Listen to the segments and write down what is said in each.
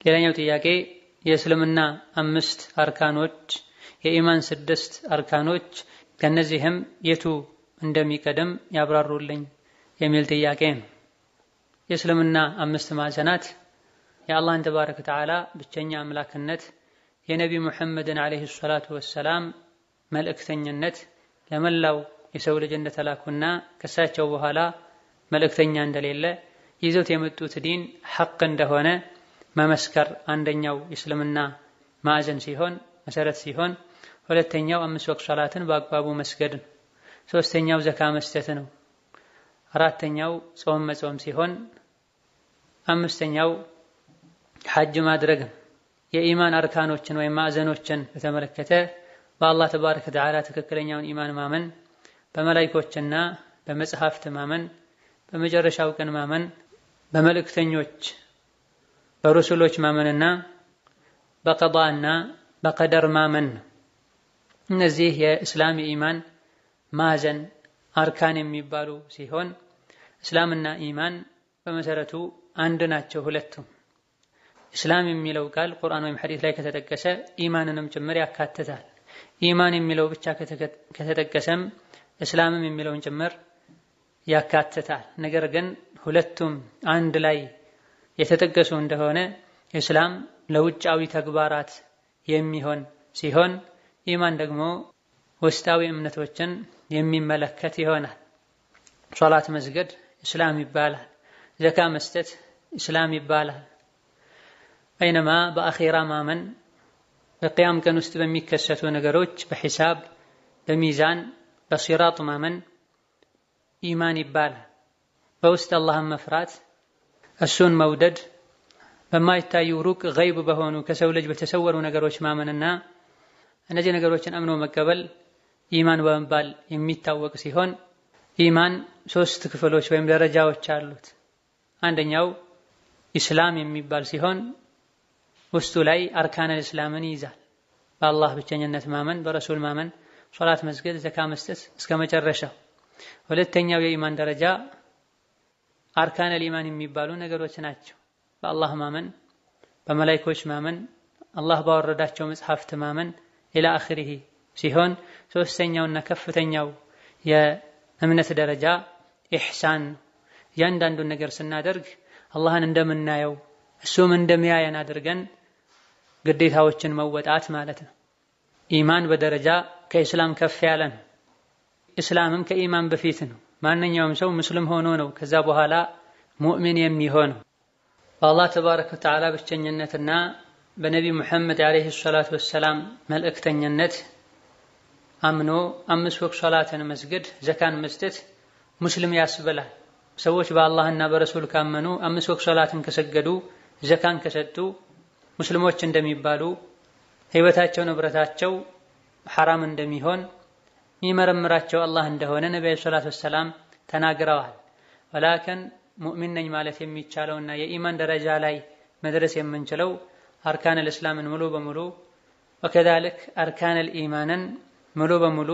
ሌላኛው ጥያቄ የእስልምና 5 አርካኖች የኢማን 6 አርካኖች ከነዚህም የቱ እንደሚቀደም ያብራሩልኝ የሚል ጥያቄ ነው። የእስልምና 5 ማዕዘናት የአላህን ተባረከ ወተዓላ ብቸኛ አምላክነት፣ የነቢ ሙሐመድን አለይሂ ሰላቱ ወሰላም መልእክተኝነት፣ ለመላው የሰው ልጅ እንደተላኩና ከሳቸው በኋላ መልእክተኛ እንደሌለ ይዘውት የመጡት ዲን ሐቅ እንደሆነ መመስከር አንደኛው የእስልምና ማዕዘን ሲሆን መሰረት ሲሆን፣ ሁለተኛው 5 ወቅት ሶላትን በአግባቡ መስገድ ነው። ሶስተኛው ዘካ መስጠት ነው። አራተኛው ጾም መጾም ሲሆን፣ አምስተኛው ሐጅ ማድረግ ነው። የኢማን አርካኖችን ወይም ማዕዘኖችን በተመለከተ በአላህ ተባረከ ወተዓላ ትክክለኛውን ኢማን ማመን፣ በመላእክቶችና በመጽሐፍት ማመን፣ በመጨረሻው ቀን ማመን፣ በመልእክተኞች በሩሱሎች ማመንና በቀዷእና በቀደር ማመን። እነዚህ የእስላም የኢማን ማዕዘን አርካን የሚባሉ ሲሆን እስላምና ኢማን በመሰረቱ አንድ ናቸው ሁለቱም። እስላም የሚለው ቃል ቁርአን ወይም ሐዲስ ላይ ከተጠቀሰ ኢማንንም ጭምር ያካትታል። ኢማን የሚለው ብቻ ከተጠቀሰም እስላምም የሚለውን ጭምር ያካትታል። ነገር ግን ሁለቱም አንድ ላይ የተጠቀሱ እንደሆነ እስላም ለውጫዊ ተግባራት የሚሆን ሲሆን ኢማን ደግሞ ውስጣዊ እምነቶችን የሚመለከት ይሆናል። ሶላት መስገድ እስላም ይባላል። ዘካ መስጠት እስላም ይባላል። በይነማ በአኺራ ማመን፣ በቅያም ቀን ውስጥ በሚከሰቱ ነገሮች፣ በሒሳብ፣ በሚዛን፣ በሲራጥ ማመን ኢማን ይባላል። በውስጥ አላህን መፍራት፣ እሱን መውደድ፣ በማይታዩ ሩቅ ገይብ በሆኑ ከሰው ልጅ በተሰወሩ ነገሮች ማመንና እነዚህ ነገሮችን አምኖ መቀበል ኢማን በመባል የሚታወቅ ሲሆን ኢማን 3 ክፍሎች ወይም ደረጃዎች አሉት። አንደኛው ኢስላም የሚባል ሲሆን ውስጡ ላይ አርካነ እስላምን ይይዛል። በአላህ ብቸኝነት ማመን፣ በረሱል ማመን፣ ሶላት መስገድ፣ ዘካ መስጠት እስከ መጨረሻው። ሁለተኛው የኢማን ደረጃ አርካነ ኢማን የሚባሉ ነገሮች ናቸው። በአላህ ማመን፣ በመላእክቶች ማመን፣ አላህ ባወረዳቸው መጽሐፍት ማመን ኢላ አኺሪሂ ሲሆን ሶስተኛውና ከፍተኛው የእምነት ደረጃ ኢሕሳን፣ እያንዳንዱን ነገር ስናደርግ አላህን እንደምናየው እሱም እንደሚያየን አድርገን ግዴታዎችን መወጣት ማለት ነው። ኢማን በደረጃ ከኢስላም ከፍ ያለ ነው። ኢስላምም ከኢማን በፊት ነው። ማንኛውም ሰው ሙስሊም ሆኖ ነው ከዛ በኋላ ሙእሚን የሚሆነው። በአላህ ተባረከ ወተዓላ ብቸኝነትና በነቢ ሙሐመድ አለይሂ ሰላቱ ወሰላም መልእክተኝነት አምኖ 5 ወቅት ሶላትን መስገድ፣ ዘካን መስጠት ሙስሊም ያስብላል። ሰዎች በአላህና በረሱል ካመኑ 5 ወቅት ሶላትን ከሰገዱ፣ ዘካን ከሰጡ ሙስሊሞች እንደሚባሉ፣ ህይወታቸው ንብረታቸው ሐራም እንደሚሆን የሚመረምራቸው አላህ እንደሆነ ነብዩ ሰለላሁ ዐለይሂ ወሰለም ተናግረዋል። ወላኪን ሙእሚን ነኝ ማለት የሚቻለውና የኢማን ደረጃ ላይ መድረስ የምንችለው አርካነል እስላምን ሙሉ በሙሉ ወከዛልክ አርካነል ኢማንን ሙሉ በሙሉ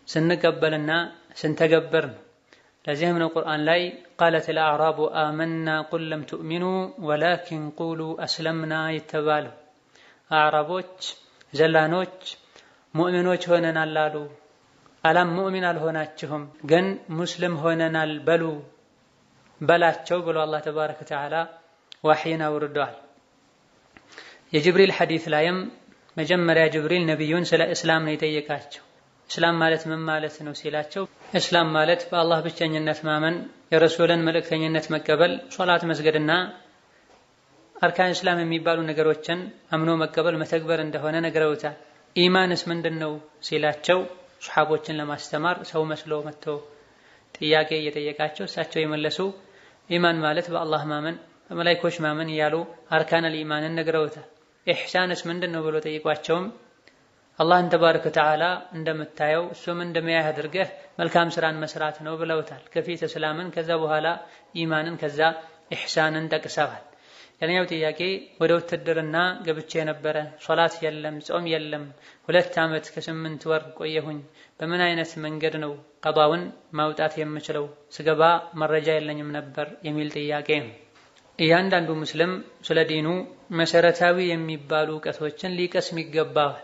ስንቀበልና ስንተገበር ነው። ለዚህም ነው ቁርአን ላይ ቃለቲል አዕራቡ አመና ቁል ለም ትኡሚኑ ወላኪን ቁሉ አስለምና የተባለው። አዕራቦች ዘላኖች ሙእሚኖች ሆነናል አሉ፣ አላም ሙእሚን አልሆናችሁም ግን ሙስሊም ሆነናል በላቸው ብሎ አላህ ተባረከ ወተዓላ ዋህይን አውርዷል። የጅብሪል ሐዲስ ላይም መጀመሪያ ጅብሪል ነቢዩን ስለ እስላም ነው የጠየቃቸው። እስላም ማለት ምን ማለት ነው ሲላቸው እስላም ማለት በአላህ ብቸኝነት ማመን፣ የረሱልን መልእክተኝነት መቀበል፣ ሶላት መስገድና አርካን እስላም የሚባሉ ነገሮችን አምኖ መቀበል መተግበር እንደሆነ ነግረውታል። ኢማንስ ምንድነው ሲላቸው ሱሐቦችን ለማስተማር ሰው መስሎ መጥቶ ጥያቄ እየጠየቃቸው እሳቸው የመለሱ ኢማን ማለት በአላህ ማመን፣ በመላእክቶች ማመን እያሉ አርካነል ኢማንን ነግረውታል። ኢሕሳንስ ምንድነው ብሎ ጠይቋቸውም አላህን ተባረከ ወተዓላ እንደምታየው እሱም እንደሚያይ አድርገህ መልካም ስራን መስራት ነው ብለውታል። ከፊት እስላምን፣ ከዛ በኋላ ኢማንን፣ ከዛ ኢሕሳንን ጠቅሰዋል። ሌላኛው ጥያቄ ወደ ውትድርና ገብቼ ነበረ፣ ሶላት የለም፣ ጾም የለም፣ 2 ዓመት ከ8 ወር ቆየሁኝ። በምን አይነት መንገድ ነው ቀዷውን ማውጣት የምችለው? ስገባ መረጃ የለኝም ነበር የሚል ጥያቄ ነው። እያንዳንዱ ሙስሊም ስለ ዲኑ መሰረታዊ የሚባሉ ዕውቀቶችን ሊቀስም ይገባል።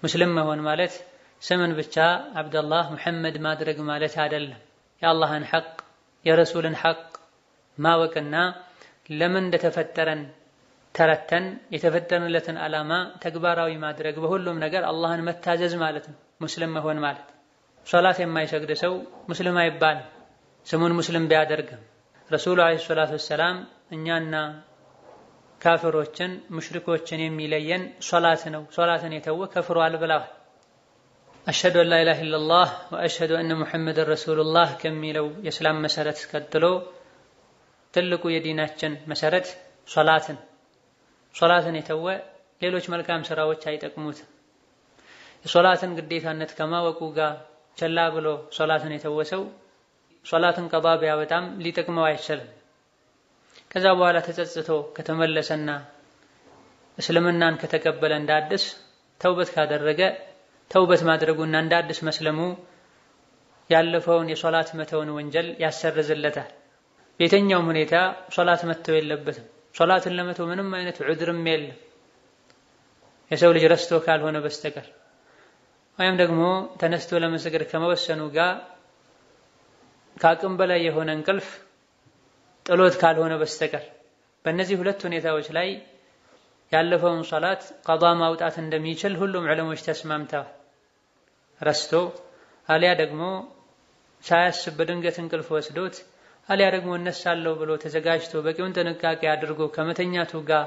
ሙስሊም መሆን ማለት ስምን ብቻ አብደላህ ሙሐመድ ማድረግ ማለት አይደለም። የአላህን ሐቅ የረሱልን ሐቅ ማወቅና ለምን እንደተፈጠረን ተረተን የተፈጠርንለትን ዓላማ ተግባራዊ ማድረግ በሁሉም ነገር አላህን መታዘዝ ማለት ነው ሙስሊም መሆን ማለት። ሶላት የማይሰግድ ሰው ሙስሊም አይባልም ስሙን ሙስሊም ቢያደርግም። ረሱሉ አለይሂ ሰላቱ ወሰላም እኛና ካፍሮችን ሙሽሪኮችን የሚለየን ሶላት ነው፣ ሶላትን የተወ ከፍሯል ብለዋል። አሽሀዱ አን ላ ኢላሀ ኢለላህ ወአሽሀዱ አነ ሙሐመደን ረሱሉላህ ከሚለው የእስላም መሰረት ቀጥሎ ትልቁ የዲናችን መሰረት ሶላትን የተወ ሌሎች መልካም ስራዎች አይጠቅሙትም። የሶላትን ግዴታነት ከማወቁ ጋር ቸላ ብሎ ሶላትን የተወ ሰው ሶላትን ቀዷ ቢያወጣም ሊጠቅመው አይችልም። ከዛ በኋላ ተጸጽቶ ከተመለሰና እስልምናን ከተቀበለ እንዳድስ ተውበት ካደረገ ተውበት ማድረጉና እንዳድስ መስለሙ ያለፈውን የሶላት መተውን ወንጀል ያሰርዝለታል። በየትኛውም ሁኔታ ሶላት መተው የለበትም። ሶላትን ለመተው ምንም አይነት ዑድርም የለም የሰው ልጅ ረስቶ ካልሆነ በስተቀር ወይም ደግሞ ተነስቶ ለመስገድ ከመወሰኑ ጋር ከአቅም በላይ የሆነ እንቅልፍ ጥሎት ካልሆነ በስተቀር በእነዚህ ሁለት ሁኔታዎች ላይ ያለፈውን ሶላት ቀዷ ማውጣት እንደሚችል ሁሉም ዑለሞች ተስማምተዋል። ረስቶ አሊያ ደግሞ ሳያስብ በድንገት እንቅልፍ ወስዶት አሊያ ደግሞ እነሳለሁ ብሎ ተዘጋጅቶ በቂውን ጥንቃቄ አድርጎ ከመተኛቱ ጋር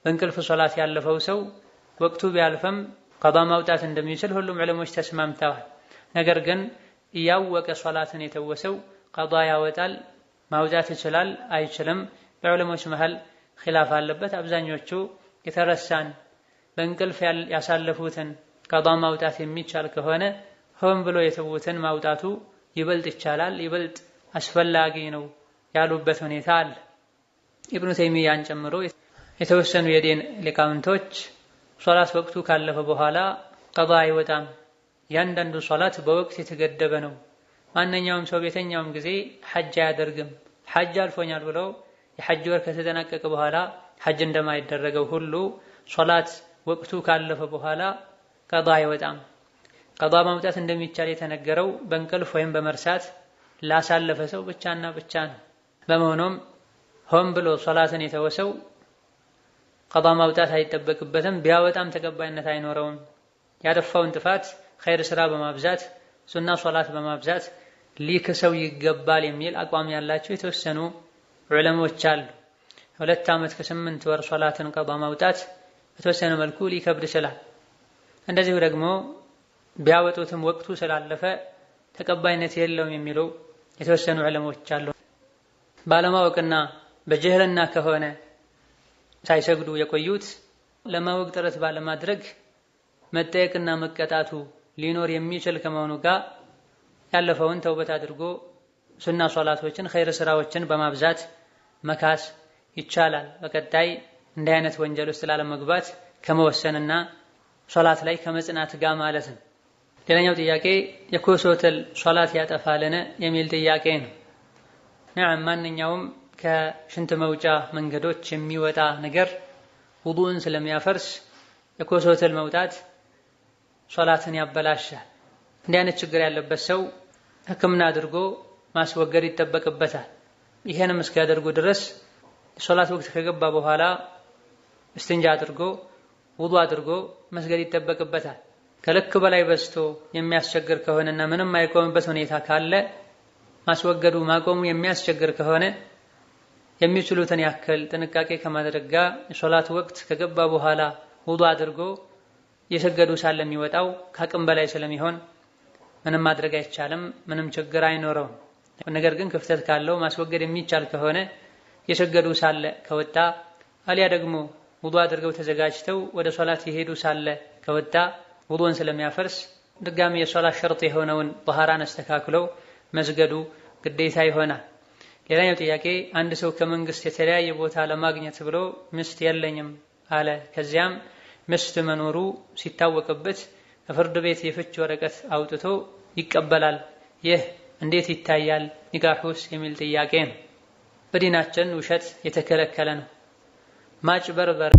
በእንቅልፍ ሶላት ያለፈው ሰው ወቅቱ ቢያልፈም ቀዷ ማውጣት እንደሚችል ሁሉም ዑለሞች ተስማምተዋል። ነገር ግን እያወቀ ሶላትን የተወሰው ቀዷ ያወጣል ማውጣት ይችላል አይችልም በዑለሞች መሃል ኺላፍ አለበት። አብዛኞቹ የተረሳን በእንቅልፍ ያሳለፉትን ቀዷ ማውጣት የሚቻል ከሆነ ሆን ብሎ የተዉትን ማውጣቱ ይበልጥ ይቻላል፣ ይበልጥ አስፈላጊ ነው ያሉበት ሁኔታ አለ። ኢብኑ ተይሚያን ጨምሮ የተወሰኑ የዲን ሊቃውንቶች ሶላት ወቅቱ ካለፈ በኋላ ቀዷ አይወጣም፣ ያንዳንዱ ሶላት በወቅት የተገደበ ነው። ማንኛውም ሰው በየትኛውም ጊዜ ሐጅ አያደርግም። ሐጅ አልፎኛል ብሎ የሐጅ ወር ከተጠናቀቀ በኋላ ሐጅ እንደማይደረገው ሁሉ ሶላት ወቅቱ ካለፈ በኋላ ቀዷ አይወጣም። ቀዷ ማውጣት እንደሚቻል የተነገረው በእንቅልፍ ወይም በመርሳት ላሳለፈ ሰው ብቻና ብቻ ነው። በመሆኑም ሆን ብሎ ሶላትን የተወሰው ቀዷ ማውጣት አይጠበቅበትም፣ ቢያወጣም ተቀባይነት አይኖረውም። ያጠፋውን ጥፋት ኸይር ስራ በማብዛት ሱና ሶላት በማብዛት ሊክሰው ይገባል የሚል አቋም ያላቸው የተወሰኑ ዑለሞች አሉ። 2 ዓመት ከ8 ወር ሶላትን ቀዷ ማውጣት በተወሰነ መልኩ ሊከብድ ይችላል። እንደዚሁ ደግሞ ቢያወጡትም ወቅቱ ስላለፈ ተቀባይነት የለውም የሚሉ የተወሰኑ ዑለሞች አሉ። ባለማወቅና በጅህልና ከሆነ ሳይሰግዱ የቆዩት ለማወቅ ጥረት ባለማድረግ መጠየቅና መቀጣቱ ሊኖር የሚችል ከመሆኑ ጋር ያለፈውን ተውበት አድርጎ ሱና ሶላቶችን ኸይር ስራዎችን በማብዛት መካስ ይቻላል። በቀጣይ እንዲህ አይነት ወንጀል ውስጥ ላለመግባት ከመወሰንና ሶላት ላይ ከመጽናት ጋር ማለት ነው። ሌላኛው ጥያቄ የኮሶተል ሶላት ያጠፋልን የሚል ጥያቄ ነው። ነዓም ማንኛውም ከሽንት መውጫ መንገዶች የሚወጣ ነገር ውዱእን ስለሚያፈርስ የኮሶተል መውጣት ሶላትን ያበላሻል። እንዲህ አይነት ችግር ያለበት ሰው ሕክምና አድርጎ ማስወገድ ይጠበቅበታል። ይሄንም እስኪያደርጉ ድረስ ሶላት ወቅት ከገባ በኋላ እስትንጃ አድርጎ ውዱእ አድርጎ መስገድ ይጠበቅበታል። ከልክ በላይ በዝቶ የሚያስቸግር ከሆነና ምንም አይቆምበት ሁኔታ ካለ ማስወገዱ ማቆሙ የሚያስቸግር ከሆነ የሚችሉትን ያክል ጥንቃቄ ከማድረግ ጋር የሶላት ወቅት ከገባ በኋላ ውዱእ አድርጎ የሰገዱ ሳለ የሚወጣው ከአቅም በላይ ስለሚሆን ምንም ማድረግ አይቻልም፣ ምንም ችግር አይኖረውም። ነገር ግን ክፍተት ካለው ማስወገድ የሚቻል ከሆነ የሰገዱ ሳለ ከወጣ አሊያ ደግሞ ውዱእ አድርገው ተዘጋጅተው ወደ ሶላት የሄዱ ሳለ ከወጣ ውዱእን ስለሚያፈርስ ድጋሚ የሶላት ሸርጥ የሆነውን ጠሃራን አስተካክለው መስገዱ ግዴታ ይሆናል። ሌላኛው ጥያቄ አንድ ሰው ከመንግስት የተለያየ ቦታ ለማግኘት ብሎ ሚስት የለኝም አለ። ከዚያም ሚስት መኖሩ ሲታወቅበት ከፍርድ ቤት የፍች ወረቀት አውጥቶ ይቀበላል። ይህ እንዴት ይታያል ኒካሑስ የሚል ጥያቄ ነው። በዲናችን ውሸት የተከለከለ ነው። ማጭበርበር